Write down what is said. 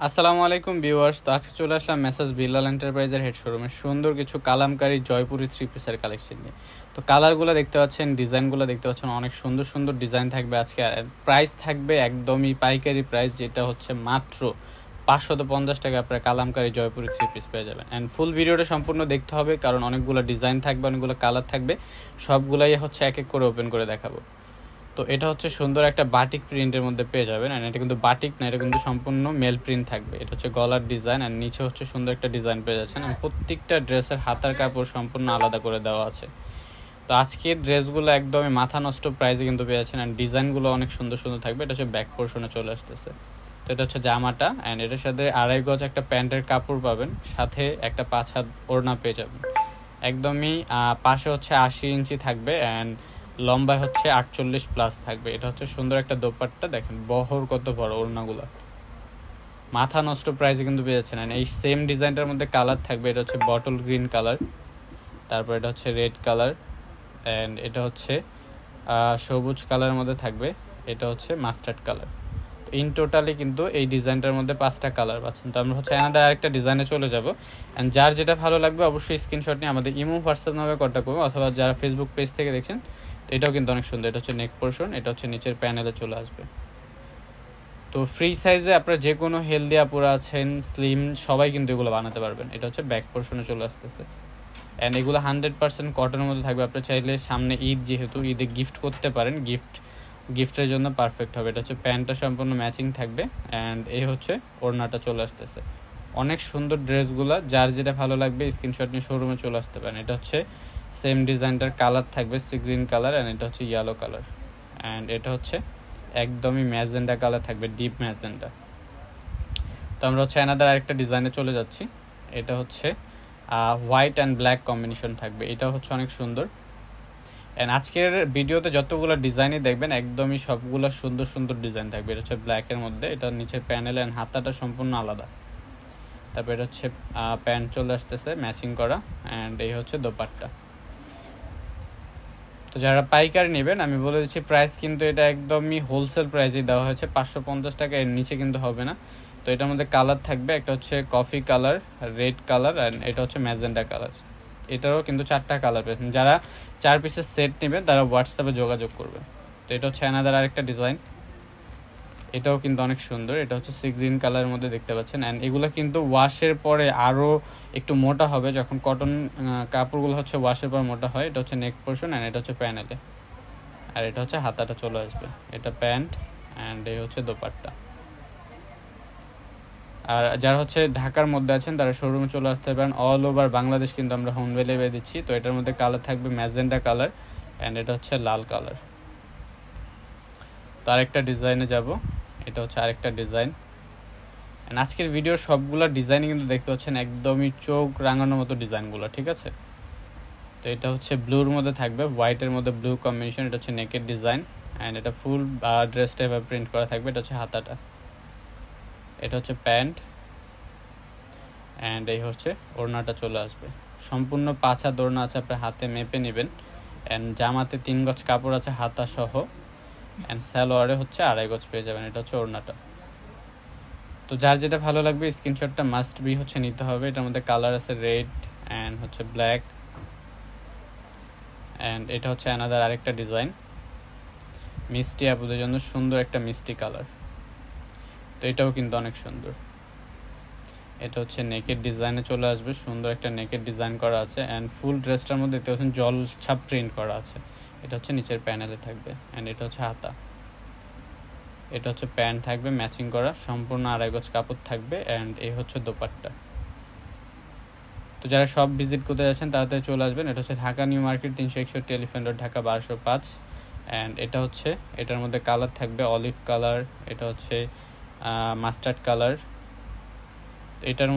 আসসালামু আলাইকুম ভিউয়ার্স। তো আজকে চলে আসলাম মেসাজ বিল্লাল এন্টারপ্রাইজের হেড শোরুমে সুন্দর কিছু কালামকারী জয়পুরি থ্রি পিসের কালেকশন নিয়ে। তো কালারগুলো দেখতে পাচ্ছেন, ডিজাইনগুলো দেখতে পাচ্ছেন, অনেক সুন্দর সুন্দর ডিজাইন থাকবে আজকে। আর প্রাইস থাকবে একদমই পাইকারি প্রাইস, যেটা হচ্ছে মাত্র 550 টাকা আপনারা কালামকারী জয়পুরি থ্রি পিস পেয়ে যাবেন। অ্যান্ড ফুল ভিডিওটা সম্পূর্ণ দেখতে হবে, কারণ অনেকগুলো ডিজাইন থাকবে, অনেকগুলো কালার থাকবে, সবগুলাই হচ্ছে এক এক করে ওপেন করে দেখাবো। তো এটা হচ্ছে সুন্দর একটা বাটিক প্রিন্টের মধ্যে পেয়ে যাবেন। আর এটা কিন্তু বাটিক না, এটা কিন্তু সম্পূর্ণ মেল প্রিন্ট থাকবে। এটা হচ্ছে গলার ডিজাইন, আর নিচে হচ্ছে সুন্দর একটা ডিজাইন পেয়ে যাচ্ছেন। আর প্রত্যেকটা ড্রেসের হাতার কাপড় সম্পূর্ণ আলাদা করে দেওয়া আছে। তো আজকের ড্রেসগুলো একদমই মাথা নষ্ট প্রাইসে কিন্তু পেয়ে যাচ্ছেন। আর ডিজাইনগুলো অনেক সুন্দর সুন্দর থাকবে। এটা হচ্ছে ব্যাক পোর্শনে চলে আসতেছে। তো এটা হচ্ছে জামাটা, অ্যান্ড এটার সাথে 2.5 গজ একটা প্যান্টের কাপড় পাবেন, সাথে একটা 5 হাত ওড়না পেয়ে যাবেন। একদমই পাশে হচ্ছে 80 ইঞ্চি থাকবে, অ্যান্ড লম্বায় হচ্ছে 48 প্লাস থাকবে। এটা হচ্ছে সুন্দর একটা দোপাট্টা, দেখেন বহর কত বড়, ওড়নাগুলো মাথা নষ্ট প্রাইসে কিন্তু পেয়ে যাচ্ছেন। এই সেম ডিজাইনটার মধ্যে কালার থাকবে। এটা হচ্ছে বটল গ্রিন কালার, তারপর এটা হচ্ছে রেড কালার, অ্যান্ড এটা হচ্ছে সবুজ কালারের মধ্যে থাকবে। এটা হচ্ছে মাস্টার্ড কালার। ইন টোটালি কিন্তু এই ডিজাইনটার মধ্যে 5টা কালার পাচ্ছেন। তো আমরা হচ্ছে এনাদের আরেকটা ডিজাইনে চলে যাব। অ্যান্ড যার যেটা ভালো লাগবে অবশ্যই স্ক্রিনশট নিয়ে আমাদের ইমো হোয়াটসঅ্যাপ নাম্বারে কন্ট্যাক্ট করবো, অথবা যারা ফেসবুক পেজ থেকে দেখছেন। তো এটাও কিন্তু অনেক সুন্দর। এটা হচ্ছে নেক পোর্শন, এটা হচ্ছে নিচের প্যানেলে চলে আসবে। তো ফ্রি সাইজে আপনারা যে কোনো হেলদি আপুরা আছেন, স্লিম, সবাই কিন্তু এগুলো বানাতে পারবেন। এটা হচ্ছে ব্যাক পোর্শনে চলে আসতেছে। অ্যান্ড এগুলো 100% কটনের মধ্যে থাকবে। আপনারা চাইলে সামনে ঈদ, যেহেতু ঈদে গিফট করতে পারেন, গিফটের জন্য পারফেক্ট হবে। এটা হচ্ছে প্যান্টটা সম্পূর্ণ ম্যাচিং থাকবে, অ্যান্ড এই হচ্ছে ওড়নাটা চলে আসতেছে। অনেক সুন্দর ড্রেসগুলো, যার যেটা ভালো লাগবে স্ক্রিনশট নিয়ে শোরুমে চলে আসতে পারেন। এটা হচ্ছে সেম ডিজাইনটার কালার থাকবে সি গ্রিন কালার, অ্যান্ড এটা হচ্ছে ইয়েলো কালার, অ্যান্ড এটা হচ্ছে একদমই ম্যাজেন্ডা কালার থাকবে, ডিপ ম্যাজেন্ডা। তো আমরা হচ্ছে এনাদার আরেকটা ডিজাইনে চলে যাচ্ছি। এটা হচ্ছে হোয়াইট অ্যান্ড ব্ল্যাক কম্বিনেশন থাকবে। এটা হচ্ছে অনেক সুন্দর। অ্যান্ড আজকের ভিডিওতে যতগুলো ডিজাইনই দেখবেন একদমই সবগুলো সুন্দর সুন্দর ডিজাইন থাকবে। এটা হচ্ছে ব্ল্যাকের মধ্যে, এটা নিচের প্যানেল অ্যান্ড হাতাটা সম্পূর্ণ আলাদা। তারপর এটা হচ্ছে প্যান্ট চলে আসতেছে ম্যাচিং করা, অ্যান্ড এই হচ্ছে দোপাট্টা। তো যারা পাইকারি নেবেন, আমি বলে দিচ্ছি প্রাইস কিন্তু এটা একদমই হোলসেল প্রাইসেই দেওয়া হয়েছে, 550 টাকা, এর নিচে কিন্তু হবে না। তো এটার মধ্যে কালার থাকবে, একটা হচ্ছে coffee colour, red colour, and এটা হচ্ছে ম্যাজেন্ডা কালার। এটারও কিন্তু 4টা কালার পেয়েছেন। যারা 4 পিসের সেট নেবেন তারা হোয়াটসঅ্যাপে যোগাযোগ করবে। তো এটা হচ্ছে অ্যানাদার আরেকটা ডিজাইন। এটাও কিন্তু অনেক সুন্দর। এটা হচ্ছে সি গ্রিন কালারের মধ্যে দেখতে পাচ্ছেন। অ্যান্ড এগুলো কিন্তু ওয়াশের পরে আরও একটু মোটা হবে, যখন কটন কাপড়গুলো হচ্ছে ওয়াশের পর মোটা হয়। এটা হচ্ছে নেক পোর্শন, অ্যান্ড এটা হচ্ছে প্যানেলে, আর এটা হচ্ছে হাতাটা চলে আসবে। এটা প্যান্ট, অ্যান্ড এই হচ্ছে দোপাট্টা। আর যারা হচ্ছে ঢাকার মধ্যে আছেন তারা শোরুমে চলে আসতে পারেন। অল ওভার বাংলাদেশ কিন্তু আমরা হোম ডেলিভারি দিচ্ছি। তো এটার মধ্যে কালার থাকবে ম্যাজেন্ডা কালার, অ্যান্ড এটা হচ্ছে লাল কালার। তো আরেকটা ডিজাইনে যাব। এটা হচ্ছে আরেকটা ডিজাইন। অ্যান্ড আজকের ভিডিওর সবগুলো ডিজাইন কিন্তু দেখতে পাচ্ছেন একদমই চোখ রাঙানোর মতো ডিজাইনগুলো, ঠিক আছে। তো এটা হচ্ছে ব্লুর মধ্যে থাকবে, হোয়াইটের মধ্যে ব্লু কম্বিনেশন। এটা হচ্ছে নেকের ডিজাইন, অ্যান্ড এটা ফুল ড্রেসটা এভাবে প্রিন্ট করা থাকবে। এটা হচ্ছে হাতাটা, এটা হচ্ছে প্যান্ট, অ্যান্ড এই হচ্ছে ওড়নাটা চলে আসবে। সম্পূর্ণ 5 হাত ওড়না আছে, আপনার হাতে মেপে নেবেন। অ্যান্ড জামাতে 3 গজ কাপড় আছে হাতা সহ, অ্যান্ড সালোয়ারে হচ্ছে 2.5 গজ পেয়ে যাবেন। এটা হচ্ছে ওড়নাটা। তো যার যেটা ভালো লাগবে স্ক্রিনশটটা মাস্ট বি হচ্ছে নিতে হবে। এটার মধ্যে কালার আছে রেড, অ্যান্ড হচ্ছে ব্ল্যাক, অ্যান্ড এটা হচ্ছে অ্যানাদার আরেকটা ডিজাইন। মিষ্টি আপুদের জন্য সুন্দর একটা মিষ্টি কালার। তো এটাও কিন্তু অনেক সুন্দর। এটা হচ্ছে নেকের ডিজাইনে চলে আসবে, সুন্দর একটা নেকের ডিজাইন করা আছে, অ্যান্ড ফুল ড্রেসটার মধ্যে দেখতে পাচ্ছেন জল ছাপ প্রিন্ট করা আছে। এটা হচ্ছে নিচের প্যানেলে থাকবে, অ্যান্ড এটা হচ্ছে হাতা। এটা হচ্ছে প্যান্ট থাকবে ম্যাচিং করা, সম্পূর্ণ 2.5 গজ কাপড় থাকবে, অ্যান্ড এই হচ্ছে দোপাট্টা। তো যারা সব ভিজিট করতে যাচ্ছেন তাড়াতাড়ি চলে আসবেন। এটা হচ্ছে Dhaka new market 361 elephant road, Dhaka 1205। And এটা হচ্ছে, এটার মধ্যে কালার থাকবে অলিভ কালার, এটা হচ্ছে মাস্টার্ড কালার। এটার